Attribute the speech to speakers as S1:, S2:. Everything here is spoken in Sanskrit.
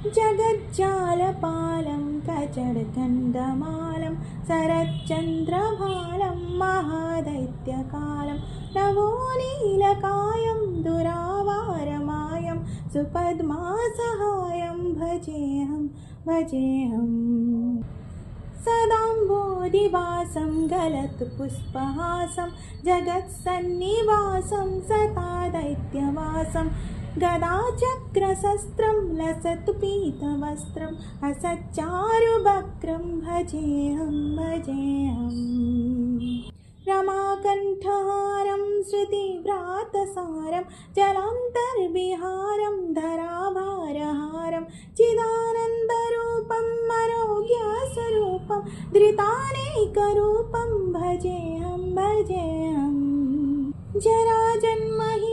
S1: जगज्जालपालं कचडकन्दमालं शरच्चन्द्रभालं महादैत्यकालं नवोनीलकायं दुरावारमायं सुपद्मासहायं भजेऽहम् सदाम्बोधिवासं गलत्पुष्पहासं जगत्सन्निवासं सता दैत्यवासं गदाचक्रशस्त्रं लसतु पीतवस्त्रं असच्चारुवक्त्रं भजेऽहम् रमाकण्ठहारं श्रुतिव्रातसारं जलान्तर्विहारं धराभारहारं चिदानन्दरूपं आरोग्यस्वरूपं धृतानेकरूपं भजेऽहम् जराजन्महि